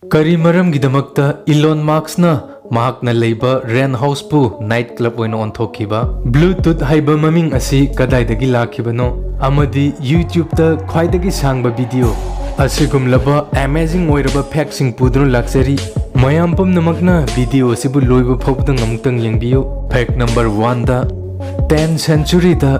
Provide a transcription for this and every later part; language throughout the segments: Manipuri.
ꯀꯔꯤ ꯃꯔꯝꯒꯤꯗꯃꯛꯇ ꯏꯂꯣꯟ ꯃꯥꯛꯁꯅ ꯃꯍꯥꯛꯅ ꯂꯩꯕ ꯔꯦꯟ ꯍꯥꯎꯁꯄꯨ ꯅꯥꯏꯠ ꯀ꯭ꯂꯕ ꯑꯣꯏꯅ ꯑꯣꯟꯊꯣꯛꯈꯤꯕ? ꯕ꯭ꯂꯨꯇꯨꯊ ꯍꯥꯏꯕ ꯃꯃꯤꯡ ꯑꯁꯤ ꯀꯗꯥꯏꯗꯒꯤ ꯂꯥꯛꯈꯤꯕꯅꯣ? ꯑꯃꯗꯤ ꯌꯨꯇ꯭ꯌꯨꯕꯇ ꯈ꯭ꯋꯥꯏꯗꯒꯤ ꯁꯥꯡꯕ ꯚꯤꯗꯤꯑꯣ ꯑꯁꯤꯒꯨꯝꯂꯕ ꯑꯦꯃꯦꯖꯤꯡ ꯑꯣꯏꯔꯕ ꯐꯦꯛꯁꯤꯡ ꯄꯨꯗꯨꯅ ꯂꯥꯛꯆꯔꯤ꯫ ꯃꯌꯥꯝ ꯄꯨꯝꯅꯃꯛꯅ ꯚꯤꯗꯤꯑꯣ ꯑꯁꯤꯕꯨ ꯂꯣꯏꯕ ꯐꯥꯎꯕꯗ ꯑꯃꯨꯛꯇꯪ ꯌꯦꯡꯕꯤꯌꯨ꯫ ꯐꯦꯛ ꯅꯝꯕꯔ 1ꯗ 10th ꯁꯦꯟꯆꯨꯔꯤꯗ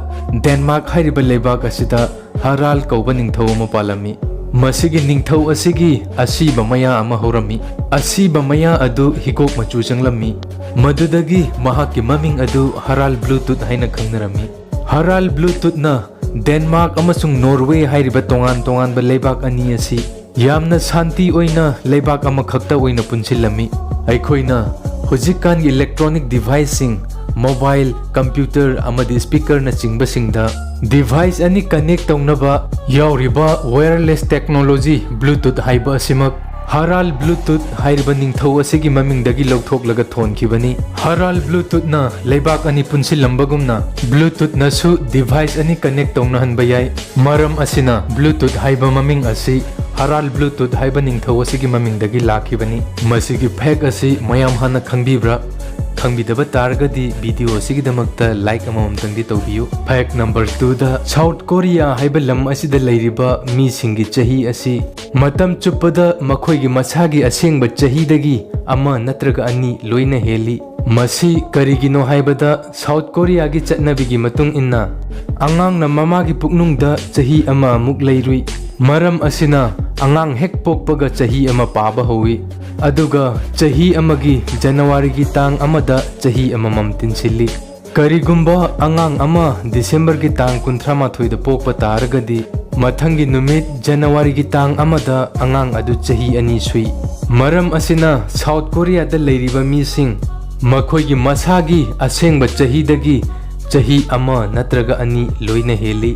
ꯗꯦꯟꯃꯥꯔꯛ ꯍꯥꯏꯔꯤꯕ ꯂꯩꯕꯥꯛ ꯑꯁꯤꯗ ꯍꯔꯥꯜ ꯀꯧꯕ ꯅꯤꯡꯊꯧ ꯑꯃ ꯄꯥꯜꯂꯝꯃꯤ꯫ ꯃꯁꯤꯒꯤ ꯅꯤꯡꯊꯧ ꯑꯁꯤꯒꯤ ꯑꯁꯤꯕ ꯃꯌꯥ ꯑꯃ ꯍꯧꯔꯝꯃꯤ꯫ ꯑꯁꯤꯕ ꯃꯌꯥ ꯑꯗꯨ ꯍꯤꯒꯣꯛ ꯃꯆꯨ ꯆꯪꯂꯝꯃꯤ꯫ ꯃꯗꯨꯗꯒꯤ ꯃꯍꯥꯛꯀꯤ ꯃꯃꯤꯡ ꯑꯗꯨ ꯍꯔꯥꯜ ꯕ꯭ꯂꯨꯇꯨꯊ ꯍꯥꯏꯅ ꯈꯪꯅꯔꯝꯃꯤ꯫ ꯍꯔꯥꯜ ꯕ꯭ꯂꯨꯇꯨꯊꯅ ꯗꯦꯟꯃꯥꯔꯛ ꯑꯃꯁꯨꯡ ꯅꯣꯔꯋꯦ ꯍꯥꯏꯔꯤꯕ ꯇꯣꯉꯥꯟ ꯇꯣꯉꯥꯟꯕ ꯂꯩꯕꯥꯛ ꯑꯅꯤ ꯑꯁꯤ ꯌꯥꯝꯅ ꯁꯥꯟꯇꯤ ꯑꯣꯏꯅ ꯂꯩꯕꯥꯛ ꯑꯃꯈꯛꯇ ꯑꯣꯏꯅ ꯄꯨꯟꯁꯤꯜꯂꯝꯃꯤ꯫ ꯑꯩꯈꯣꯏꯅ ꯍꯧꯖꯤꯛꯀꯥꯟꯒꯤ ꯏꯂꯦꯛꯇ꯭ꯔꯣꯅꯤꯛ ꯗꯤꯚꯥꯏꯁꯁꯤꯡ, ꯃꯣꯕꯥꯏꯜ, ꯀꯝꯄ꯭ꯌꯨꯇꯔ ꯑꯃꯗꯤ ꯁ꯭ꯄꯤꯀꯔꯅꯆꯤꯡꯕꯁꯤꯡꯗ ꯗꯤꯚꯥꯏꯁ ꯑꯅꯤ ꯀꯅꯦꯛ ꯇꯧꯅꯕ ꯌꯥꯎꯔꯤꯕ ꯋꯥꯌꯔꯂꯦꯁ ꯇꯦꯛꯅꯣꯂꯣꯖꯤ ꯕ꯭ꯂꯨꯇꯨꯊ ꯍꯥꯏꯕ ꯑꯁꯤꯃꯛ ꯍꯔꯥꯜ ꯕ꯭ꯂꯨꯇꯨꯊ ꯍꯥꯏꯔꯤꯕ ꯅꯤꯡꯊꯧ ꯑꯁꯤꯒꯤ ꯃꯃꯤꯡꯗꯒꯤ ꯂꯧꯊꯣꯛꯂꯒ ꯊꯣꯟꯈꯤꯕꯅꯤ꯫ ꯍꯔꯥꯜ ꯕ꯭ꯂꯨꯇꯨꯊꯅ ꯂꯩꯕꯥꯛ ꯑꯅꯤ ꯄꯨꯟꯁꯤꯜꯂꯝꯕꯒꯨꯝꯅ ꯕ꯭ꯂꯨꯇꯨꯊꯅꯁꯨ ꯗꯤꯚꯥꯏꯁ ꯑꯅꯤ ꯀꯅꯦꯛ ꯇꯧꯅꯍꯟꯕ ꯌꯥꯏ꯫ ꯃꯔꯝ ꯑꯁꯤꯅ ꯕ꯭ꯂꯨꯇꯨꯊ ꯍꯥꯏꯕ ꯃꯃꯤꯡ ꯑꯁꯤ ꯍꯔꯥꯜ ꯕ꯭ꯂꯨꯇꯨꯊ ꯍꯥꯏꯕ ꯅꯤꯡꯊꯧ ꯑꯁꯤꯒꯤ ꯃꯃꯤꯡꯗꯒꯤ ꯂꯥꯛꯈꯤꯕꯅꯤ꯫ ꯃꯁꯤꯒꯤ ꯐꯦꯛ ꯑꯁꯤ ꯃꯌꯥꯝ ꯍꯥꯟꯅ ꯈꯪꯕꯤꯕ꯭ꯔꯥ? ꯈꯪꯕꯤꯗꯕ ꯇꯥꯔꯒꯗꯤ ꯚꯤꯗꯤꯑꯣ ꯑꯁꯤꯒꯤꯗꯃꯛꯇ ꯂꯥꯏꯛ ꯑꯃꯃꯝꯇꯪꯗꯤ ꯇꯧꯕꯤꯌꯨ꯫ ꯐꯦꯛ ꯅꯝꯕꯔ 2ꯗ ꯁꯥꯎꯊ ꯀꯣꯔꯤꯌꯥ ꯍꯥꯏꯕ ꯂꯝ ꯑꯁꯤꯗ ꯂꯩꯔꯤꯕ ꯃꯤꯁꯤꯡꯒꯤ ꯆꯍꯤ ꯑꯁꯤ ꯃꯇꯝ ꯆꯨꯞꯄꯗ ꯃꯈꯣꯏꯒꯤ ꯃꯁꯥꯒꯤ ꯑꯁꯦꯡꯕ ꯆꯍꯤꯗꯒꯤ ꯑꯃ ꯅꯠꯇ꯭ꯔꯒ ꯑꯅꯤ ꯂꯣꯏꯅ ꯍꯦꯜꯂꯤ꯫ ꯃꯁꯤ ꯀꯔꯤꯒꯤꯅꯣ ꯍꯥꯏꯕꯗ ꯁꯥꯎꯊ ꯀꯣꯔꯤꯌꯥꯒꯤ ꯆꯠꯅꯕꯤꯒꯤ ꯃꯇꯨꯡ ꯏꯟꯅ ꯑꯉꯥꯡꯅ ꯃꯃꯥꯒꯤ ꯄꯨꯛꯅꯨꯡꯗ ꯆꯍꯤ ꯑꯃꯃꯨꯛ ꯂꯩꯔꯨꯏ꯫ ꯃꯔꯝ ꯑꯁꯤꯅ ꯑꯉꯥꯡ ꯍꯦꯛ ꯄꯣꯛꯄꯒ ꯆꯍꯤ ꯑꯃ ꯄꯥꯕ ꯍꯧꯏ, ꯑꯗꯨꯒ ꯆꯍꯤ ꯑꯃꯒꯤ ꯖꯅꯋꯥꯔꯤꯒꯤ ꯇꯥꯡ ꯑꯃꯗ ꯆꯍꯤ ꯑꯃꯃꯝ ꯇꯤꯟꯁꯤꯜꯂꯤ꯫ ꯀꯔꯤꯒꯨꯝꯕ ꯑꯉꯥꯡ ꯑꯃ ꯗꯤꯁꯦꯝꯕꯔꯒꯤ ꯇꯥꯡ 38ꯗ ꯄꯣꯛꯄ ꯇꯥꯔꯒꯗꯤ ꯃꯊꯪꯒꯤ ꯅꯨꯃꯤꯠ ꯖꯅꯋꯥꯔꯤꯒꯤ ꯇꯥꯡ ꯑꯃꯗ ꯑꯉꯥꯡ ꯑꯗꯨ ꯆꯍꯤ 2 ꯁꯨꯏ꯫ ꯃꯔꯝ ꯑꯁꯤꯅ ꯁꯥꯎꯊ ꯀꯣꯔꯤꯌꯥꯗ ꯂꯩꯔꯤꯕ ꯃꯤꯁꯤꯡ ꯃꯈꯣꯏꯒꯤ ꯃꯁꯥꯒꯤ ꯑꯁꯦꯡꯕ ꯆꯍꯤꯗꯒꯤ ꯆꯍꯤ 1 ꯅꯠꯇ꯭ꯔꯒ 2 ꯂꯣꯏꯅ ꯍꯦꯜꯂꯤ꯫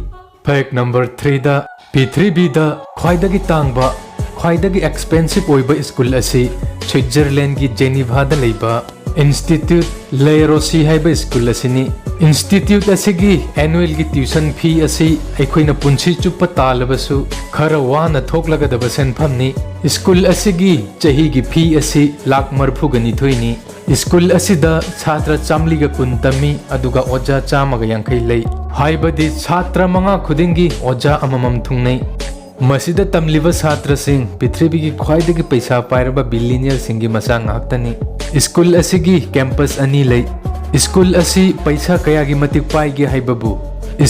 ꯐꯦꯛ ꯅꯝꯕꯔ 3ꯗ ꯄ꯭ꯔꯤꯊꯤꯕꯤꯗ ꯈ꯭ꯋꯥꯏꯗꯒꯤ ꯇꯥꯡꯕ, ꯈ꯭ꯋꯥꯏꯗꯒꯤ ꯑꯦꯛꯁꯄꯦꯟꯁꯤꯚ ꯑꯣꯏꯕ ꯁ꯭ꯀꯨꯜ ꯑꯁꯤ ꯁ꯭ꯋꯤꯠꯖꯔꯂꯦꯟꯗꯒꯤ ꯖꯦꯅꯤꯚꯥꯗ ꯂꯩꯕ ꯏꯟꯁꯇꯤꯇ꯭ꯌꯨꯠ ꯂꯦꯔꯣꯁꯤ ꯍꯥꯏꯕ ꯁ꯭ꯀꯨꯜ ꯑꯁꯤꯅꯤ꯫ ꯏꯟꯁꯇꯤꯇ꯭ꯌꯨꯠ ꯑꯁꯤꯒꯤ ꯑꯦꯅꯨꯑꯦꯜꯒꯤ ꯇ꯭ꯌꯨꯁꯟ ꯐꯤ ꯑꯁꯤ ꯑꯩꯈꯣꯏꯅ ꯄꯨꯟꯁꯤ ꯆꯨꯞꯄ ꯇꯥꯜꯂꯕꯁꯨ ꯈꯔ ꯋꯥꯅ ꯊꯣꯛꯂꯒꯗꯕ ꯁꯦꯟꯐꯝꯅꯤ꯫ ꯁ꯭ꯀꯨꯜ ꯑꯁꯤꯒꯤ ꯆꯍꯤꯒꯤ ꯐꯤ ꯑꯁꯤ ꯂꯥꯈ 42ꯅꯤ꯫ ꯁ꯭ꯀꯨꯜ ꯑꯁꯤꯗ ꯁꯥꯇ꯭ꯔ 110 ꯇꯝꯃꯤ, ꯑꯗꯨꯒ ꯑꯣꯖꯥ 150 ꯂꯩ꯫ ꯍꯥꯏꯕꯗꯤ ꯁꯥꯇ꯭ꯔ 5 ꯈꯨꯗꯤꯡꯒꯤ ꯑꯣꯖꯥ ꯑꯃꯃꯝ ꯊꯨꯡꯅꯩ꯫ ꯃꯁꯤꯗ ꯇꯝꯂꯤꯕ ꯁꯥꯇ꯭ꯔꯁꯤꯡ ꯄ꯭ꯔꯤꯊꯤꯕꯤꯒꯤ ꯈ꯭ꯋꯥꯏꯗꯒꯤ ꯄꯩꯁꯥ ꯄꯥꯏꯔꯕ ꯕꯤꯂꯤꯅꯤꯌꯔꯁꯤꯡꯒꯤ ꯃꯆꯥ ꯉꯥꯛꯇꯅꯤ꯫ ꯁ꯭ꯀꯨल ꯑꯁꯤꯒꯤ ꯀꯦꯝꯄꯁ 2 ꯂꯩ꯫ ꯁ꯭ꯀꯨल ꯑꯁꯤ ꯄꯩꯁꯥ ꯀꯌꯥꯒꯤ ꯃꯇꯤꯛ ꯄꯥꯏꯒꯦ ꯍꯥꯏꯕꯕꯨ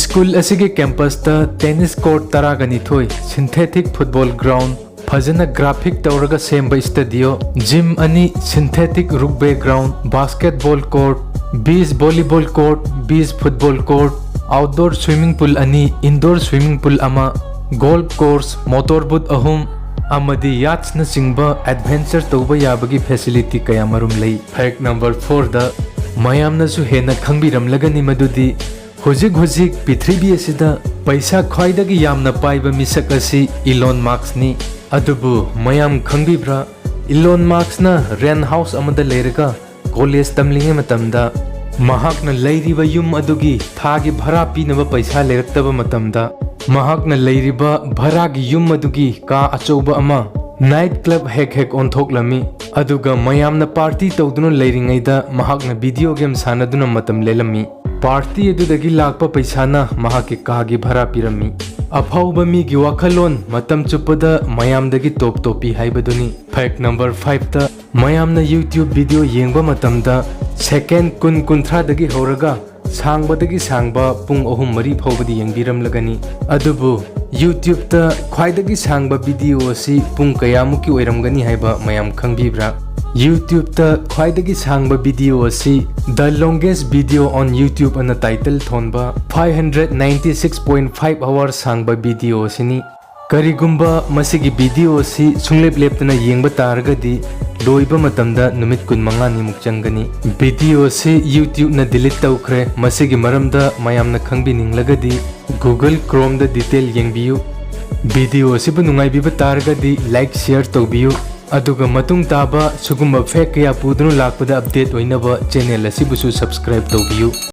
ꯁ꯭ꯀꯨल ꯑꯁꯤꯒꯤ ꯀꯦꯝꯄꯁꯇ tennis court 12, synthetic football ground, ꯐꯖꯅ ꯒ꯭ꯔꯥꯐꯤꯛ ꯇꯧꯔꯒ ꯁꯦꯝꯕ studio, gym 2, synthetic rugby ground, basketball court, beach volleyball court, beach football court, outdoor swimming pool 2, indoor swimming pool 1, golf course, motorboat 3, अमदी याट्स नचिंबा एडवेंचर तौबा याबगी फैसिलिटी कया मरुम लई। फैक्ट नंबर 4दा मयामनसु हेना खंगबिरमलगनी मदुदी हुजिक हुजिक पृथ्वी असिदा पैसा ख्वाइदगी यामना पाइबा मिसक असि इलोन मार्क्सनी। अदुबु मयाम खंगबिब्रा इलोन मार्क्सना रेन हाउस अमदा लेरगा कॉलेज तमलिंगे मतमदा महाकना लैरिबा युम अदुगी थागी भरा पीनबा पैसा लेरक्तबा मतमदा महाकना लैरिबा भरागी युम अदुगी का अचौबा अमा नाइट क्लब हेक ओंथोक्लमी। अदुगा मयामना पार्टी तौदुना लैरिङैदा महाकना वीडियो गेम सानदुना मतम लेलमी। पार्टी अदुदगी लाक्पा पैसाना महाके कागी भरा पिरमी। अफाउबा मीगी वाखलोन मतम चुप्पदा मयामदगी टॉप टॉपी हाइबदुनी। फैक्ट नंबर 5दा मयामना यूट्यूब वीडियो येंगबा मतमदा सेकेंड 20-30 हौरगा सांगबदगी सांगबा पुंग 3-4 फाउबदी येंगबिरमलगनी। अदुबु यूट्यूबता ख्वाइदगी सांगबा वीडियो असी पुंग कयामुकी ओइरमगनी हाइबा मयाम खंगबिब्रा? यूट्यूबता ख्वाइदगी सांगबा वीडियो असी the longest video on YouTube अना टाइटल थोनबा 596.5 आवर्स सांगबा वीडियो असिनी। करिगुम्बा मसिगी वीडियो असी सुंगलेप लेपतना येंगबा तारगदी लोइबा मतमदा नुमित 15 निमुक चंगनी। वीडियो असी यूट्यूब न डिलीट तौख्रे। मसिगी मरमदा मयामना खंगबिनिंगलगदी गूगल क्रोम द डिटेल येंगबियु। वीडियो असिबु नुंगाइबिबा तारगदी लाइक शेयर तौबियु। अदुगा मतुंग ताबा सुगुम्बा फेक कया पुदुनु लाक्पदा अपडेट ओइनबा चैनल असिबुसु सब्सक्राइब तौबियु।